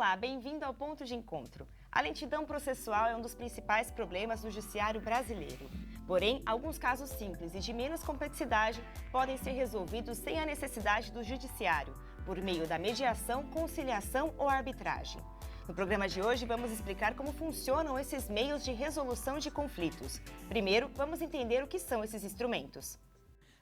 Olá, bem-vindo ao Ponto de Encontro. A lentidão processual é um dos principais problemas do judiciário brasileiro. Porém, alguns casos simples e de menos complexidade podem ser resolvidos sem a necessidade do judiciário, por meio da mediação, conciliação ou arbitragem. No programa de hoje, vamos explicar como funcionam esses meios de resolução de conflitos. Primeiro, vamos entender o que são esses instrumentos.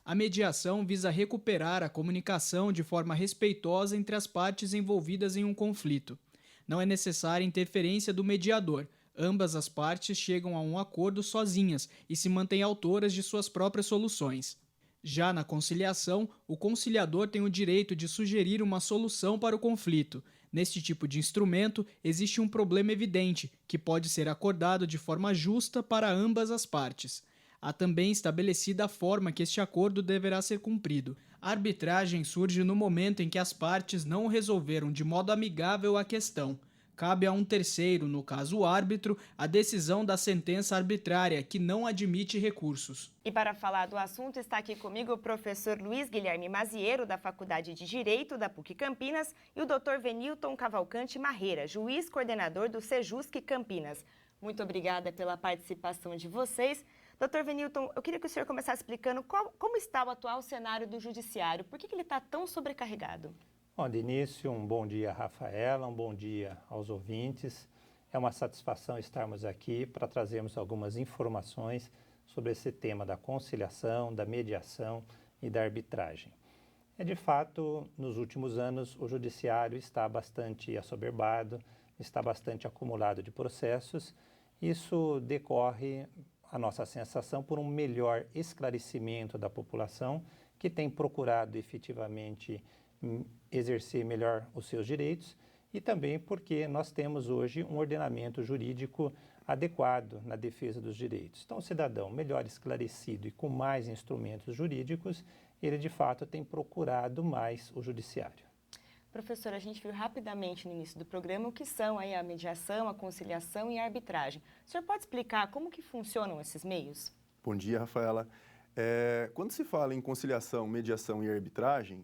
A mediação visa recuperar a comunicação de forma respeitosa entre as partes envolvidas em um conflito. Não é necessária interferência do mediador. Ambas as partes chegam a um acordo sozinhas e se mantêm autoras de suas próprias soluções. Já na conciliação, o conciliador tem o direito de sugerir uma solução para o conflito. Neste tipo de instrumento, existe um problema evidente, que pode ser acordado de forma justa para ambas as partes. Há também estabelecida a forma que este acordo deverá ser cumprido. A arbitragem surge no momento em que as partes não resolveram de modo amigável a questão. Cabe a um terceiro, no caso o árbitro, a decisão da sentença arbitrária, que não admite recursos. E para falar do assunto, está aqui comigo o professor Luiz Guilherme Maziero, da Faculdade de Direito da PUC Campinas, e o Dr. Venilton Cavalcante Marreira, juiz coordenador do Sejusc Campinas. Muito obrigada pela participação de vocês. Dr. Venilton, eu queria que o senhor começasse explicando como está o atual cenário do judiciário, por que ele está tão sobrecarregado? Bom, de início, um bom dia, Rafaela, um bom dia aos ouvintes. É uma satisfação estarmos aqui para trazermos algumas informações sobre esse tema da conciliação, da mediação e da arbitragem. De fato, nos últimos anos, o judiciário está bastante assoberbado, está bastante acumulado de processos. Isso decorre, a nossa sensação, por um melhor esclarecimento da população que tem procurado efetivamente exercer melhor os seus direitos e também porque nós temos hoje um ordenamento jurídico adequado na defesa dos direitos. Então, o cidadão melhor esclarecido e com mais instrumentos jurídicos, ele de fato tem procurado mais o judiciário. Professor, a gente viu rapidamente no início do programa o que são aí a mediação, a conciliação e a arbitragem. O senhor pode explicar como que funcionam esses meios? Bom dia, Rafaela. Quando se fala em conciliação, mediação e arbitragem,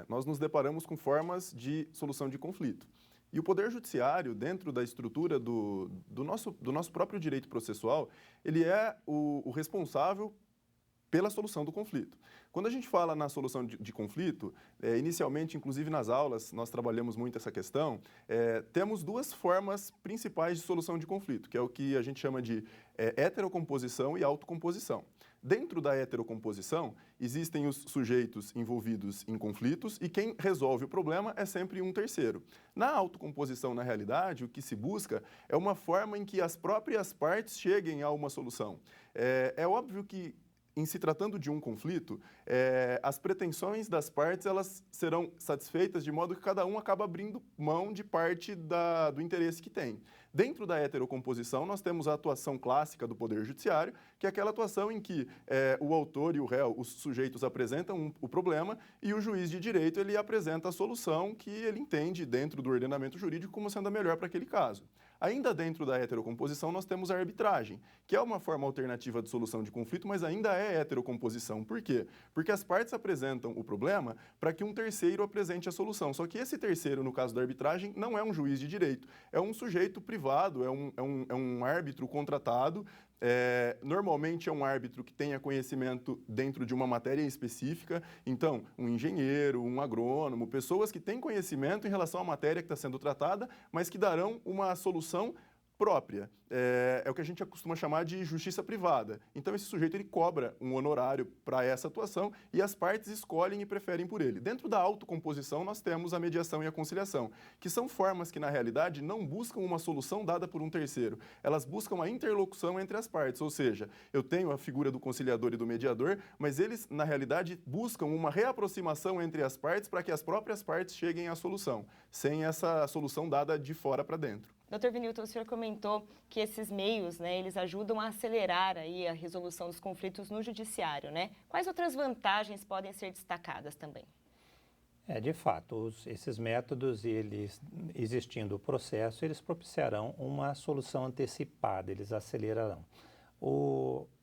nós nos deparamos com formas de solução de conflito. E o Poder Judiciário, dentro da estrutura do nosso próprio direito processual, ele é o responsável pela solução do conflito. Quando a gente fala na solução de conflito, inicialmente, inclusive nas aulas, nós trabalhamos muito essa questão, temos duas formas principais de solução de conflito, que é o que a gente chama de heterocomposição e autocomposição. Dentro da heterocomposição, existem os sujeitos envolvidos em conflitos e quem resolve o problema é sempre um terceiro. Na autocomposição, na realidade, o que se busca é uma forma em que as próprias partes cheguem a uma solução. É óbvio que, em se tratando de um conflito, as pretensões das partes elas serão satisfeitas de modo que cada um acaba abrindo mão de parte do interesse que tem. Dentro da heterocomposição, nós temos a atuação clássica do Poder Judiciário, que é aquela atuação em que o autor e o réu, os sujeitos apresentam o problema e o juiz de direito ele apresenta a solução que ele entende dentro do ordenamento jurídico como sendo a melhor para aquele caso. Ainda dentro da heterocomposição, nós temos a arbitragem, que é uma forma alternativa de solução de conflito, mas ainda é heterocomposição. Por quê? Porque as partes apresentam o problema para que um terceiro apresente a solução. Só que esse terceiro, no caso da arbitragem, não é um juiz de direito, é um sujeito privado, é um árbitro contratado. Normalmente é um árbitro que tenha conhecimento dentro de uma matéria específica, então um engenheiro, um agrônomo, pessoas que têm conhecimento em relação à matéria que está sendo tratada, mas que darão uma solução própria. É o que a gente costuma chamar de justiça privada. Então esse sujeito ele cobra um honorário para essa atuação e as partes escolhem e preferem por ele. Dentro da autocomposição nós temos a mediação e a conciliação, que são formas que na realidade não buscam uma solução dada por um terceiro. Elas buscam a interlocução entre as partes, ou seja, eu tenho a figura do conciliador e do mediador, mas eles na realidade buscam uma reaproximação entre as partes para que as próprias partes cheguem à solução, sem essa solução dada de fora para dentro. Dr. Venilton, o senhor comentou que esses meios, eles ajudam a acelerar aí a resolução dos conflitos no judiciário, Quais outras vantagens podem ser destacadas também? De fato, esses métodos, eles, existindo o processo, eles propiciarão uma solução antecipada, eles acelerarão.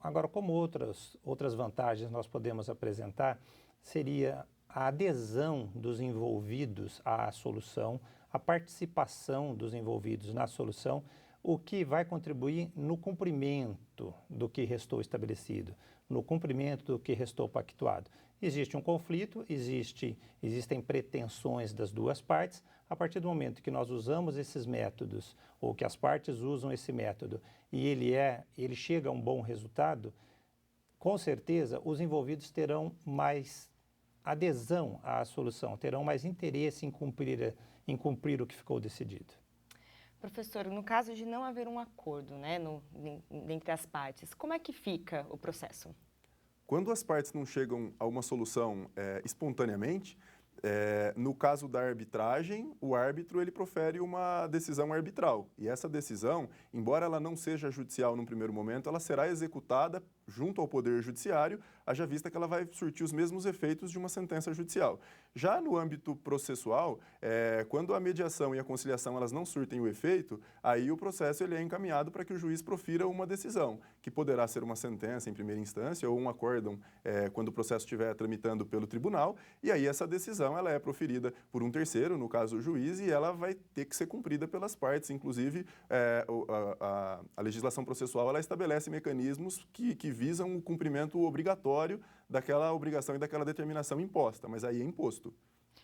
Agora, como outras vantagens nós podemos apresentar, seria a adesão dos envolvidos à solução a participação dos envolvidos na solução, o que vai contribuir no cumprimento do que restou estabelecido, no cumprimento do que restou pactuado. Existe um conflito, existem pretensões das duas partes. A partir do momento que nós usamos esses métodos, ou que as partes usam esse método, e ele chega a um bom resultado, com certeza os envolvidos terão mais adesão à solução, terão mais interesse em cumprir o que ficou decidido. Professor, no caso de não haver um acordo, né, entre as partes, como é que fica o processo? Quando as partes não chegam a uma solução espontaneamente, no caso da arbitragem, o árbitro ele profere uma decisão arbitral. E essa decisão, embora ela não seja judicial num primeiro momento, ela será executada junto ao Poder Judiciário, haja vista que ela vai surtir os mesmos efeitos de uma sentença judicial. Já no âmbito processual, quando a mediação e a conciliação elas não surtem o efeito, aí o processo ele é encaminhado para que o juiz profira uma decisão, que poderá ser uma sentença em primeira instância ou um acórdão quando o processo estiver tramitando pelo tribunal, e aí essa decisão ela é proferida por um terceiro, no caso o juiz, e ela vai ter que ser cumprida pelas partes. Inclusive, a legislação processual ela estabelece mecanismos que visam o cumprimento obrigatório daquela obrigação e daquela determinação imposta, mas aí é imposto.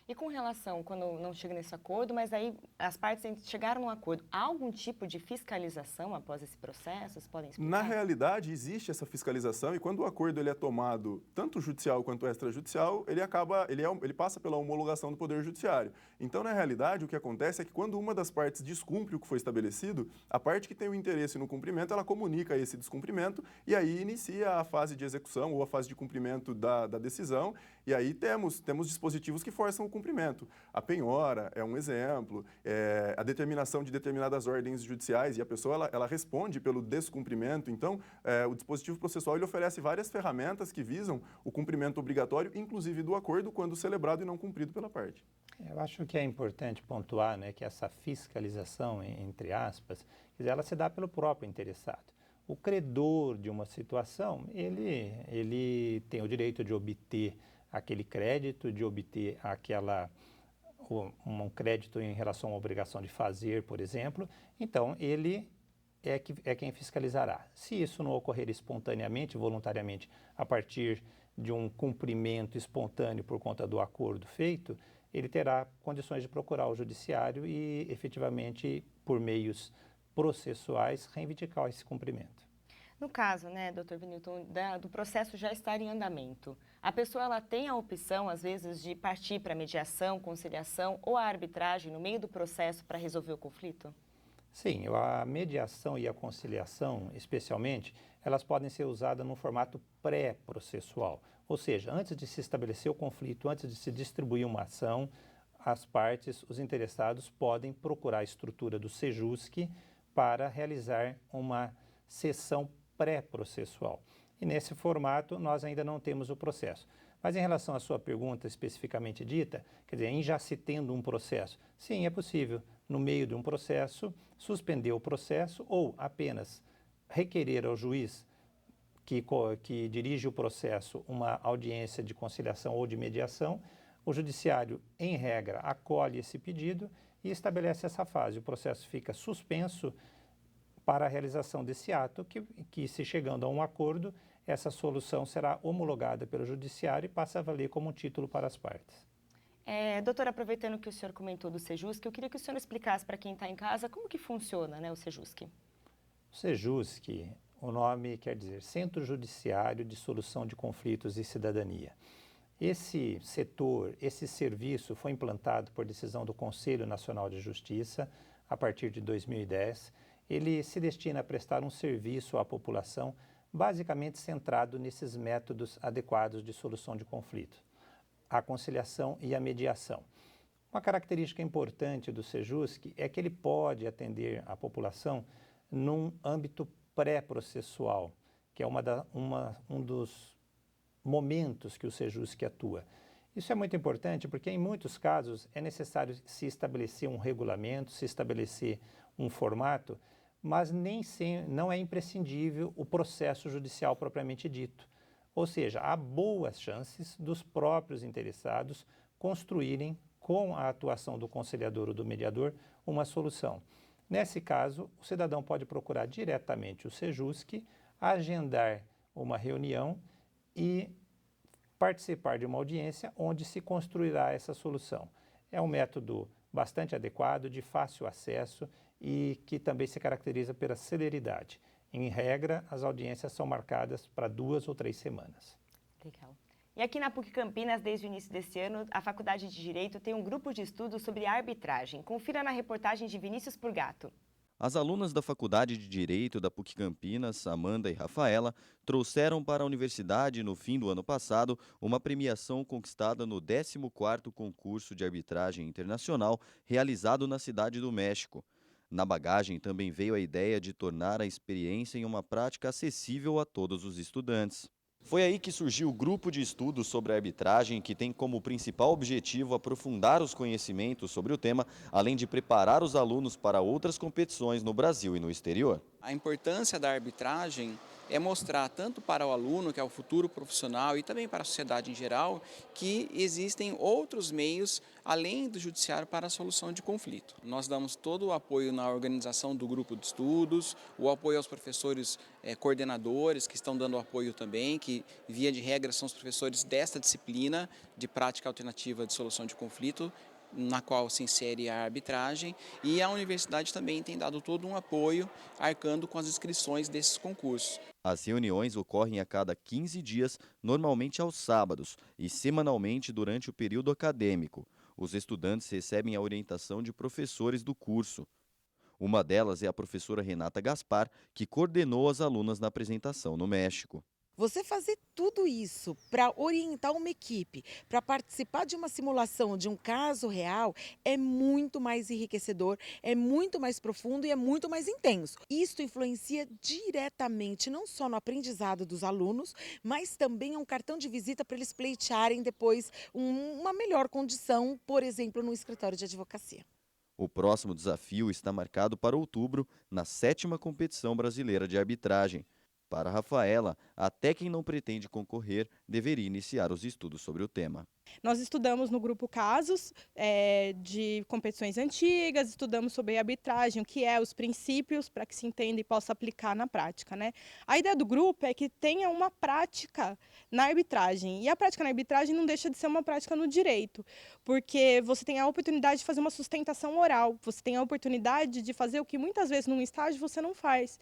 E com relação, quando não chega nesse acordo, mas aí as partes chegaram num acordo, há algum tipo de fiscalização após esse processo? Vocês podem explicar? Na realidade, existe essa fiscalização e quando o acordo ele é tomado tanto judicial quanto extrajudicial, ele passa pela homologação do Poder Judiciário. Então, na realidade, o que acontece é que quando uma das partes descumpre o que foi estabelecido, a parte que tem o interesse no cumprimento, ela comunica esse descumprimento e aí inicia a fase de execução ou a fase de cumprimento da decisão. E aí temos dispositivos que forçam o cumprimento. A penhora é um exemplo, a determinação de determinadas ordens judiciais e a pessoa ela responde pelo descumprimento. Então, o dispositivo processual ele oferece várias ferramentas que visam o cumprimento obrigatório, inclusive do acordo, quando celebrado e não cumprido pela parte. Eu acho que é importante pontuar, né, que essa fiscalização, entre aspas, ela se dá pelo próprio interessado. O credor de uma situação, ele tem o direito de obter aquele crédito, de obter um crédito em relação à obrigação de fazer, por exemplo. Então, ele é quem fiscalizará. Se isso não ocorrer espontaneamente, voluntariamente, a partir de um cumprimento espontâneo por conta do acordo feito, ele terá condições de procurar o judiciário e, efetivamente, por meios processuais, reivindicar esse cumprimento. No caso, né, Dr. Vinilton, do processo já estar em andamento, a pessoa ela tem a opção, às vezes, de partir para a mediação, conciliação ou a arbitragem no meio do processo para resolver o conflito? Sim, a mediação e a conciliação, especialmente, elas podem ser usadas no formato pré-processual. Ou seja, antes de se estabelecer o conflito, antes de se distribuir uma ação, as partes, os interessados, podem procurar a estrutura do SEJUSC para realizar uma sessão pré-processual. E nesse formato, nós ainda não temos o processo. Mas em relação à sua pergunta especificamente dita, quer dizer, em já se tendo um processo, sim, é possível, no meio de um processo, suspender o processo ou apenas requerer ao juiz que dirige o processo uma audiência de conciliação ou de mediação. O judiciário, em regra, acolhe esse pedido e estabelece essa fase. O processo fica suspenso para a realização desse ato, que se chegando a um acordo, essa solução será homologada pelo judiciário e passa a valer como um título para as partes. Doutor, aproveitando que o senhor comentou do SEJUSC, eu queria que o senhor explicasse para quem está em casa como que funciona, né, o SEJUSC. O SEJUSC, o nome quer dizer Centro Judiciário de Solução de Conflitos e Cidadania. Esse setor, esse serviço foi implantado por decisão do Conselho Nacional de Justiça a partir de 2010. Ele se destina a prestar um serviço à população basicamente centrado nesses métodos adequados de solução de conflito, a conciliação e a mediação. Uma característica importante do SEJUSC é que ele pode atender a população num âmbito pré-processual, que é um dos momentos que o SEJUSC atua. Isso é muito importante porque, em muitos casos, é necessário se estabelecer um regulamento, se estabelecer um formato, mas não é imprescindível o processo judicial propriamente dito. Ou seja, há boas chances dos próprios interessados construírem com a atuação do conciliador ou do mediador, uma solução. Nesse caso, o cidadão pode procurar diretamente o Sejusc, agendar uma reunião e participar de uma audiência onde se construirá essa solução. É um método bastante adequado, de fácil acesso e que também se caracteriza pela celeridade. Em regra, as audiências são marcadas para 2 ou 3 semanas. Legal. E aqui na PUC Campinas, desde o início desse ano, a Faculdade de Direito tem um grupo de estudo sobre arbitragem. Confira na reportagem de Vinícius Purgato. As alunas da Faculdade de Direito da PUC Campinas, Amanda e Rafaela, trouxeram para a universidade, no fim do ano passado, uma premiação conquistada no 14º concurso de arbitragem internacional realizado na Cidade do México. Na bagagem também veio a ideia de tornar a experiência em uma prática acessível a todos os estudantes. Foi aí que surgiu o grupo de estudos sobre a arbitragem, que tem como principal objetivo aprofundar os conhecimentos sobre o tema, além de preparar os alunos para outras competições no Brasil e no exterior. A importância da arbitragem é mostrar tanto para o aluno, que é o futuro profissional, e também para a sociedade em geral, que existem outros meios, além do judiciário, para a solução de conflito. Nós damos todo o apoio na organização do grupo de estudos, o apoio aos professores coordenadores, que estão dando apoio também, que via de regra são os professores desta disciplina de prática alternativa de solução de conflito, na qual se insere a arbitragem, e a universidade também tem dado todo um apoio, arcando com as inscrições desses concursos. As reuniões ocorrem a cada 15 dias, normalmente aos sábados, e semanalmente durante o período acadêmico. Os estudantes recebem a orientação de professores do curso. Uma delas é a professora Renata Gaspar, que coordenou as alunas na apresentação no México. Você fazer tudo isso para orientar uma equipe, para participar de uma simulação de um caso real, é muito mais enriquecedor, é muito mais profundo e é muito mais intenso. Isso influencia diretamente não só no aprendizado dos alunos, mas também é um cartão de visita para eles pleitearem depois uma melhor condição, por exemplo, no escritório de advocacia. O próximo desafio está marcado para outubro, na 7ª competição brasileira de arbitragem. Para Rafaela, até quem não pretende concorrer deveria iniciar os estudos sobre o tema. Nós estudamos no grupo casos de competições antigas, estudamos sobre arbitragem, o que é, os princípios, para que se entenda e possa aplicar na prática, né? A ideia do grupo é que tenha uma prática na arbitragem. E a prática na arbitragem não deixa de ser uma prática no direito, porque você tem a oportunidade de fazer uma sustentação oral, você tem a oportunidade de fazer o que muitas vezes num estágio você não faz.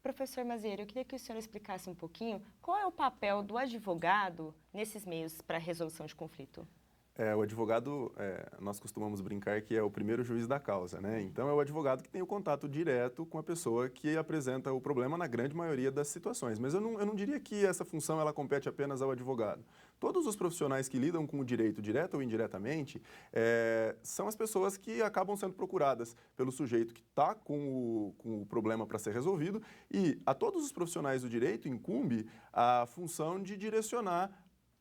Professor Mazieiro, eu queria que o senhor explicasse um pouquinho qual é o papel do advogado nesses meios para a resolução de conflito. O advogado, nós costumamos brincar que é o primeiro juiz da causa, né? Então, é o advogado que tem o contato direto com a pessoa que apresenta o problema na grande maioria das situações. Mas eu não diria que essa função ela compete apenas ao advogado. Todos os profissionais que lidam com o direito, direto ou indiretamente, são as pessoas que acabam sendo procuradas pelo sujeito que está com o problema para ser resolvido, e a todos os profissionais do direito incumbe a função de direcionar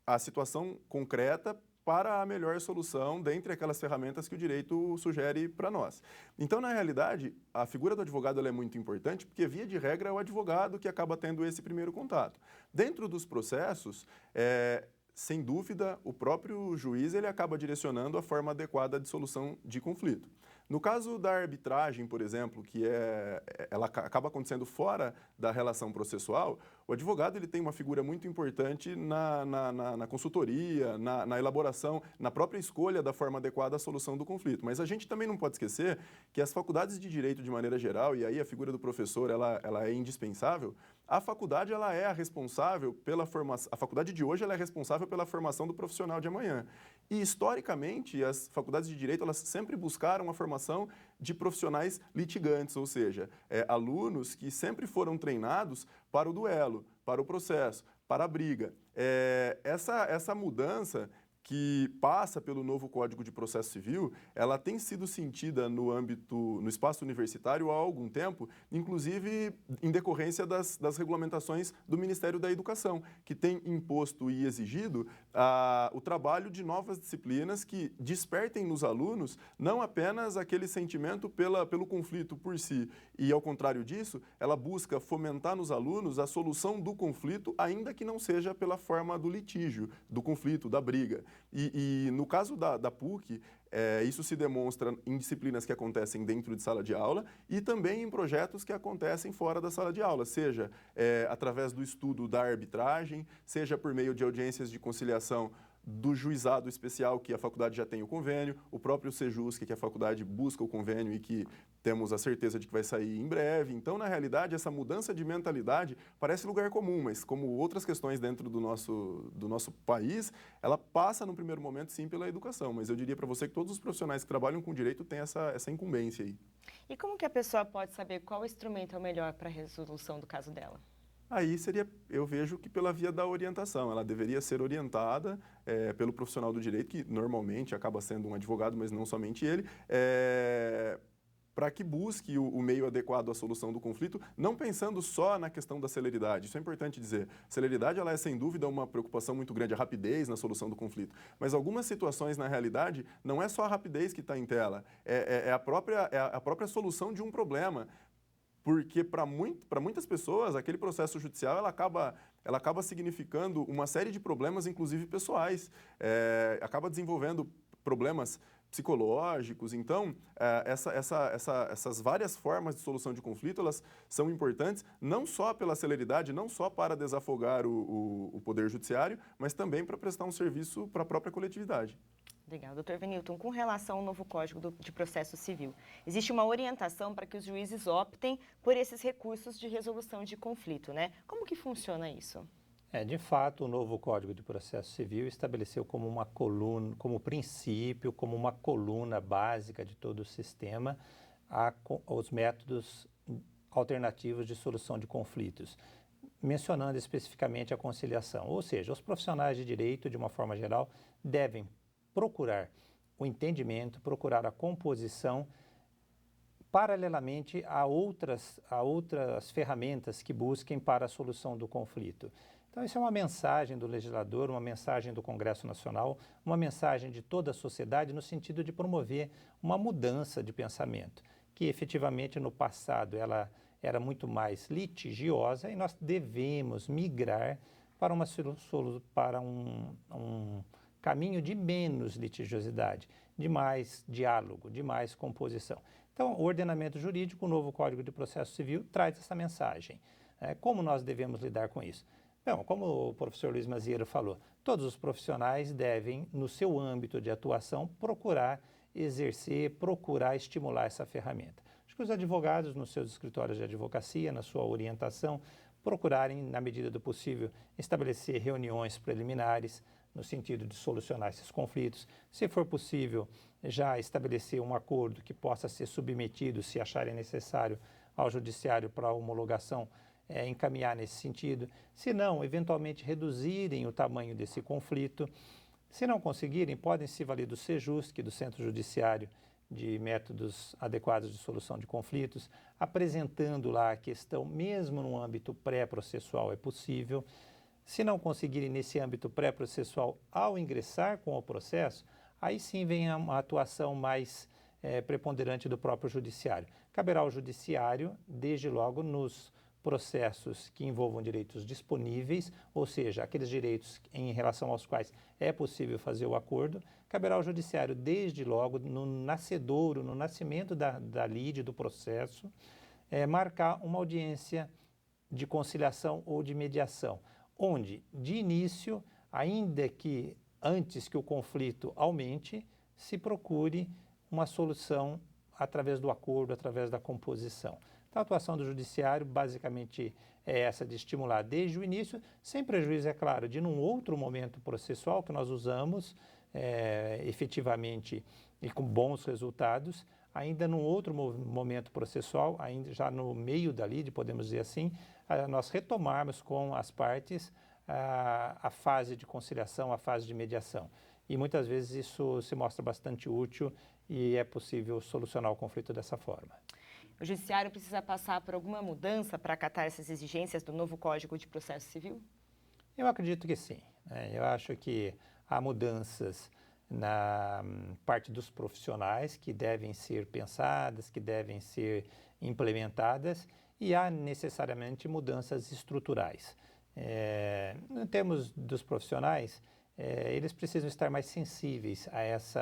a situação concreta para a melhor solução dentre aquelas ferramentas que o direito sugere para nós. Então, na realidade, a figura do advogado ela é muito importante porque, via de regra, é o advogado que acaba tendo esse primeiro contato. Dentro dos processos, sem dúvida, o próprio juiz ele acaba direcionando a forma adequada de solução de conflito. No caso da arbitragem, por exemplo, que ela acaba acontecendo fora da relação processual, o advogado ele tem uma figura muito importante na consultoria, na elaboração, na própria escolha da forma adequada à solução do conflito. Mas a gente também não pode esquecer que as faculdades de direito de maneira geral, e aí a figura do professor ela é indispensável, a faculdade ela é a responsável pela formação, a faculdade de hoje ela é responsável pela formação do profissional de amanhã. E, historicamente, as faculdades de direito elas sempre buscaram a formação de profissionais litigantes, ou seja, alunos que sempre foram treinados para o duelo, para o processo, para a briga. Essa mudança que passa pelo novo Código de Processo Civil, ela tem sido sentida no espaço universitário há algum tempo, inclusive em decorrência das regulamentações do Ministério da Educação, que tem imposto e exigido o trabalho de novas disciplinas que despertem nos alunos não apenas aquele sentimento pelo conflito por si, e ao contrário disso, ela busca fomentar nos alunos a solução do conflito, ainda que não seja pela forma do litígio, do conflito, da briga. E no caso da PUC, isso se demonstra em disciplinas que acontecem dentro de sala de aula e também em projetos que acontecem fora da sala de aula, seja através do estudo da arbitragem, seja por meio de audiências de conciliação do juizado especial, que a faculdade já tem o convênio, o próprio Sejusc, que a faculdade busca o convênio e que temos a certeza de que vai sair em breve. Então, na realidade, essa mudança de mentalidade parece lugar comum, mas como outras questões dentro do nosso país, ela passa no primeiro momento, sim, pela educação. Mas eu diria para você que todos os profissionais que trabalham com direito têm essa incumbência aí. E como que a pessoa pode saber qual instrumento é o melhor para a resolução do caso dela? Aí eu vejo que pela via da orientação, ela deveria ser orientada pelo profissional do direito, que normalmente acaba sendo um advogado, mas não somente ele, para que busque o meio adequado à solução do conflito, não pensando só na questão da celeridade. Isso é importante dizer. Celeridade, ela é sem dúvida uma preocupação muito grande, a rapidez na solução do conflito. Mas algumas situações, na realidade, não é só a rapidez que está em tela, é a própria solução de um problema. Porque para muitas pessoas, aquele processo judicial ela acaba significando uma série de problemas, inclusive pessoais. Acaba desenvolvendo problemas psicológicos. Então, essas várias formas de solução de conflito, elas são importantes, não só pela celeridade, não só para desafogar o Poder Judiciário, mas também para prestar um serviço para a própria coletividade. Legal. Dr. Venilton, com relação ao novo Código de Processo Civil, existe uma orientação para que os juízes optem por esses recursos de resolução de conflito, né? Como que funciona isso? De fato, o novo Código de Processo Civil estabeleceu como uma coluna, como princípio, como uma coluna básica de todo o sistema, os métodos alternativos de solução de conflitos, mencionando especificamente a conciliação. Ou seja, os profissionais de direito, de uma forma geral, devem procurar o entendimento, procurar a composição, paralelamente a outras ferramentas que busquem para a solução do conflito. Então, isso é uma mensagem do legislador, uma mensagem do Congresso Nacional, uma mensagem de toda a sociedade no sentido de promover uma mudança de pensamento, que efetivamente no passado ela era muito mais litigiosa e nós devemos migrar para um caminho de menos litigiosidade, de mais diálogo, de mais composição. Então, o ordenamento jurídico, o novo Código de Processo Civil, traz essa mensagem. Como nós devemos lidar com isso? Bom, como o professor Luiz Mazieiro falou, todos os profissionais devem, no seu âmbito de atuação, procurar exercer, procurar estimular essa ferramenta. Acho que os advogados, nos seus escritórios de advocacia, na sua orientação, procurarem, na medida do possível, estabelecer reuniões preliminares, no sentido de solucionar esses conflitos. Se for possível, já estabelecer um acordo que possa ser submetido, se acharem necessário, ao judiciário para homologação, encaminhar nesse sentido. Se não, eventualmente reduzirem o tamanho desse conflito. Se não conseguirem, podem se valer do Sejusc, do Centro Judiciário de Métodos Adequados de Solução de Conflitos, apresentando lá a questão, mesmo no âmbito pré-processual é possível. Se não conseguirem nesse âmbito pré-processual, ao ingressar com o processo, aí sim vem a atuação mais preponderante do próprio judiciário. Caberá ao judiciário, desde logo nos processos que envolvam direitos disponíveis, ou seja, aqueles direitos em relação aos quais é possível fazer o acordo, caberá ao judiciário, desde logo, no nascedouro, no nascimento da lide, do processo, marcar uma audiência de conciliação ou de mediação, onde, de início, ainda que antes que o conflito aumente, se procure uma solução através do acordo, através da composição. Então, a atuação do judiciário, basicamente, é essa de estimular desde o início, sem prejuízo, é claro, de num outro momento processual que nós usamos efetivamente e com bons resultados, ainda num outro momento processual, ainda já no meio da lide, podemos dizer assim, nós retomarmos com as partes a fase de conciliação, a fase de mediação. E muitas vezes isso se mostra bastante útil e é possível solucionar o conflito dessa forma. O judiciário precisa passar por alguma mudança para acatar essas exigências do novo Código de Processo Civil? Eu acredito que sim. Eu acho que há mudanças na parte dos profissionais que devem ser pensadas, que devem ser implementadas, e há necessariamente mudanças estruturais. Em termos dos profissionais, eles precisam estar mais sensíveis a esse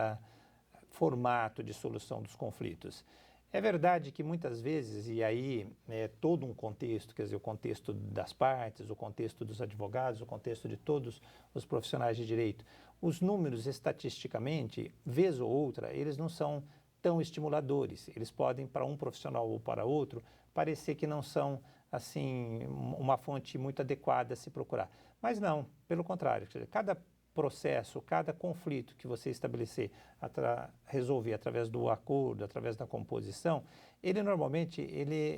formato de solução dos conflitos. É verdade que muitas vezes, e aí é todo um contexto, quer dizer, o contexto das partes, o contexto dos advogados, o contexto de todos os profissionais de direito, os números estatisticamente, vez ou outra, eles não são tão estimuladores. Eles podem, para um profissional ou para outro, parecer que não são, assim, uma fonte muito adequada a se procurar. Mas não, pelo contrário, quer dizer, cada processo, cada conflito que você estabelecer, resolver através do acordo, através da composição, ele normalmente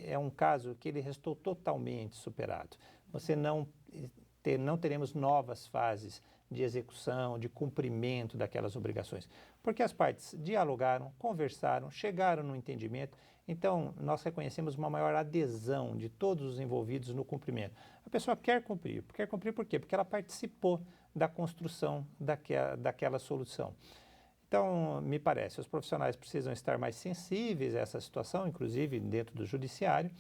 é um caso que ele restou totalmente superado. Você não teremos novas fases de execução, de cumprimento daquelas obrigações, porque as partes dialogaram, conversaram, chegaram no entendimento. Então, nós reconhecemos uma maior adesão de todos os envolvidos no cumprimento. A pessoa quer cumprir por quê? Porque ela participou da construção daquela solução. Então, me parece, os profissionais precisam estar mais sensíveis a essa situação, inclusive dentro do judiciário,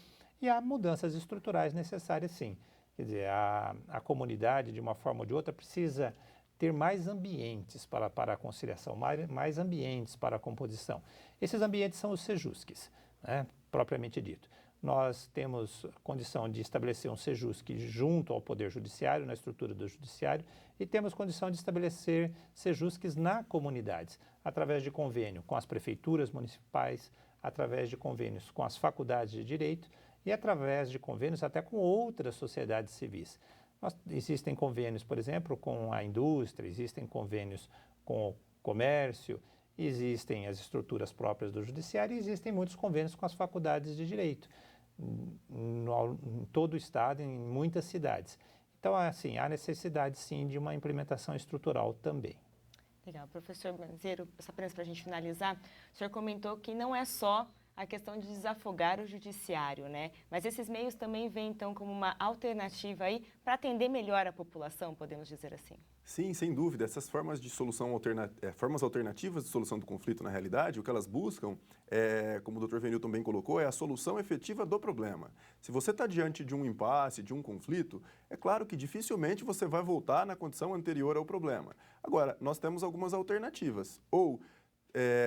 e há mudanças estruturais necessárias, sim. Quer dizer, a comunidade, de uma forma ou de outra, precisa ter mais ambientes para a conciliação, mais ambientes para a composição. Esses ambientes são os sejusques, né, propriamente dito. Nós temos condição de estabelecer um sejusque junto ao Poder Judiciário, na estrutura do Judiciário, e temos condição de estabelecer sejusques na comunidades, através de convênio com as prefeituras municipais, através de convênios com as faculdades de direito e através de convênios até com outras sociedades civis. Existem convênios, por exemplo, com a indústria, existem convênios com o comércio, existem as estruturas próprias do judiciário e existem muitos convênios com as faculdades de direito, em todo o estado, em muitas cidades. Então, assim, há necessidade, sim, de uma implementação estrutural também. Legal. Professor Manziero, só apenas para a gente finalizar, o senhor comentou que não é só a questão de desafogar o judiciário, né? Mas esses meios também vêm, então, como uma alternativa aí para atender melhor a população, podemos dizer assim. Sim, sem dúvida. Essas formas de solução formas alternativas de solução do conflito, na realidade, o que elas buscam, como o Dr. Venilton bem colocou, é a solução efetiva do problema. Se você está diante de um impasse, de um conflito, é claro que dificilmente você vai voltar na condição anterior ao problema. Agora, nós temos algumas alternativas. Ou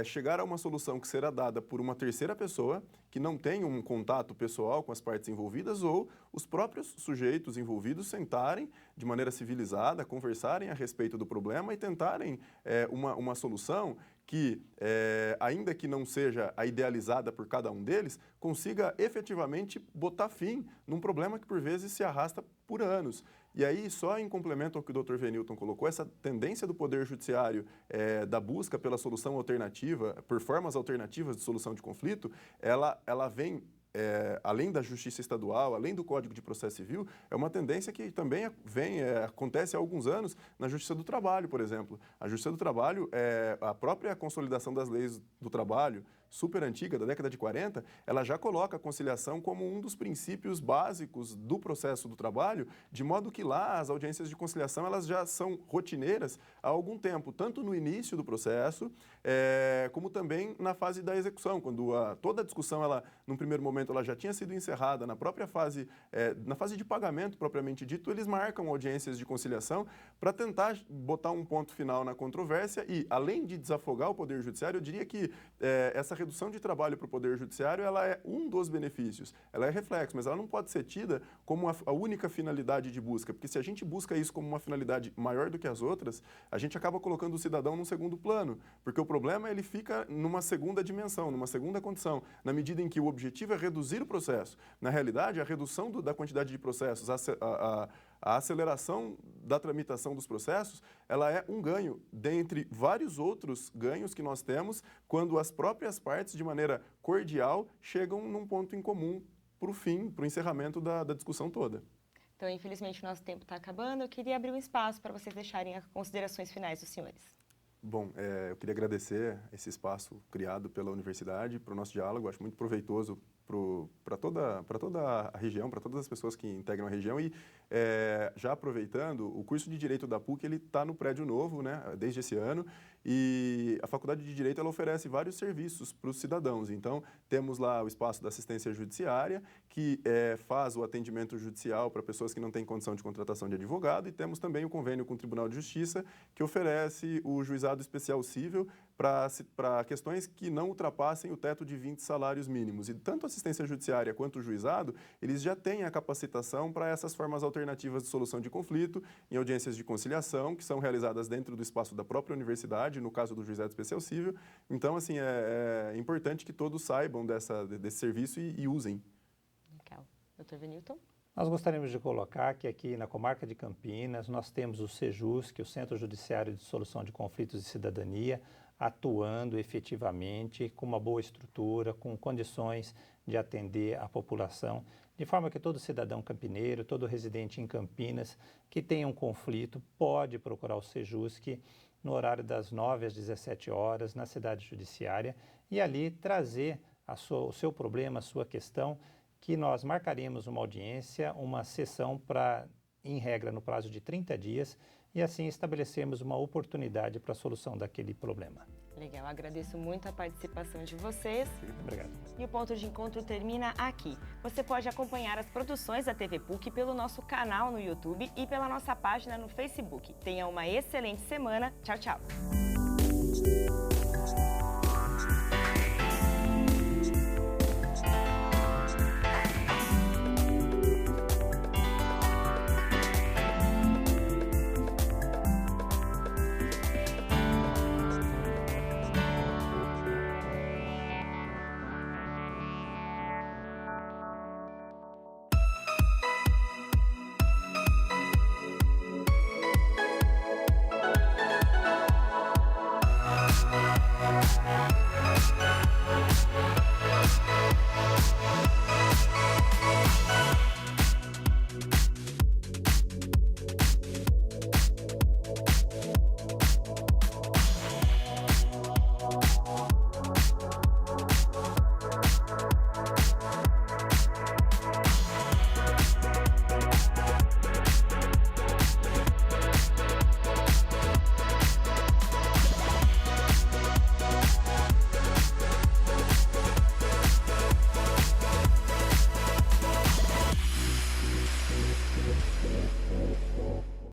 chegar a uma solução que será dada por uma terceira pessoa, que não tem um contato pessoal com as partes envolvidas, ou os próprios sujeitos envolvidos sentarem de maneira civilizada, conversarem a respeito do problema e tentarem uma solução que, ainda que não seja a idealizada por cada um deles, consiga efetivamente botar fim num problema que por vezes se arrasta por anos. E aí, só em complemento ao que o Dr. Venilton colocou, essa tendência do Poder Judiciário da busca pela solução alternativa, por formas alternativas de solução de conflito, ela vem, além da Justiça Estadual, além do Código de Processo Civil, é uma tendência que também acontece há alguns anos na Justiça do Trabalho, por exemplo. A Justiça do Trabalho, a própria consolidação das leis do trabalho, super antiga, da década de 40, ela já coloca a conciliação como um dos princípios básicos do processo do trabalho, de modo que lá as audiências de conciliação elas já são rotineiras há algum tempo, tanto no início do processo, como também na fase da execução, quando toda a discussão, num primeiro momento, ela já tinha sido encerrada na própria fase, na fase de pagamento, propriamente dito, eles marcam audiências de conciliação para tentar botar um ponto final na controvérsia e, além de desafogar o Poder Judiciário, eu diria que essa redução de trabalho para o Poder Judiciário, ela é um dos benefícios, ela é reflexo, mas ela não pode ser tida como a única finalidade de busca, porque se a gente busca isso como uma finalidade maior do que as outras, a gente acaba colocando o cidadão num segundo plano, porque o problema ele fica numa segunda dimensão, numa segunda condição, na medida em que o objetivo é reduzir o processo. Na realidade, a redução da quantidade de processos, a aceleração da tramitação dos processos, ela é um ganho dentre vários outros ganhos que nós temos quando as próprias partes, de maneira cordial, chegam num ponto em comum para o fim, para o encerramento da discussão toda. Então, infelizmente, o nosso tempo está acabando. Eu queria abrir um espaço para vocês deixarem as considerações finais dos senhores. Bom, eu queria agradecer esse espaço criado pela universidade para o nosso diálogo. Acho muito proveitoso toda a região, para todas as pessoas que integram a região. E já aproveitando, o curso de Direito da PUC está no prédio novo, né, desde esse ano, e a Faculdade de Direito ela oferece vários serviços para os cidadãos. Então, temos lá o espaço da assistência judiciária, que faz o atendimento judicial para pessoas que não têm condição de contratação de advogado, e temos também o convênio com o Tribunal de Justiça, que oferece o juizado especial cível para questões que não ultrapassem o teto de 20 salários mínimos. E tanto a assistência judiciária quanto o juizado, eles já têm a capacitação para essas formas alternativas de solução de conflito, em audiências de conciliação, que são realizadas dentro do espaço da própria universidade, no caso do juizado especial cível. Então, assim, é importante que todos saibam desse serviço e usem. Legal. Dr. Venilton? Nós gostaríamos de colocar que aqui na comarca de Campinas nós temos o Sejusc, o Centro Judiciário de Solução de Conflitos e Cidadania, atuando efetivamente com uma boa estrutura, com condições de atender a população, de forma que todo cidadão campineiro, todo residente em Campinas que tenha um conflito pode procurar o Sejusc no horário das 9 às 17 horas na cidade judiciária e ali trazer o seu problema, a sua questão, que nós marcaremos uma audiência, uma sessão para, em regra, no prazo de 30 dias, e assim estabelecermos uma oportunidade para a solução daquele problema. Legal, agradeço muito a participação de vocês. Obrigado. E o Ponto de Encontro termina aqui. Você pode acompanhar as produções da TV PUC pelo nosso canal no YouTube e pela nossa página no Facebook. Tenha uma excelente semana. Tchau, tchau.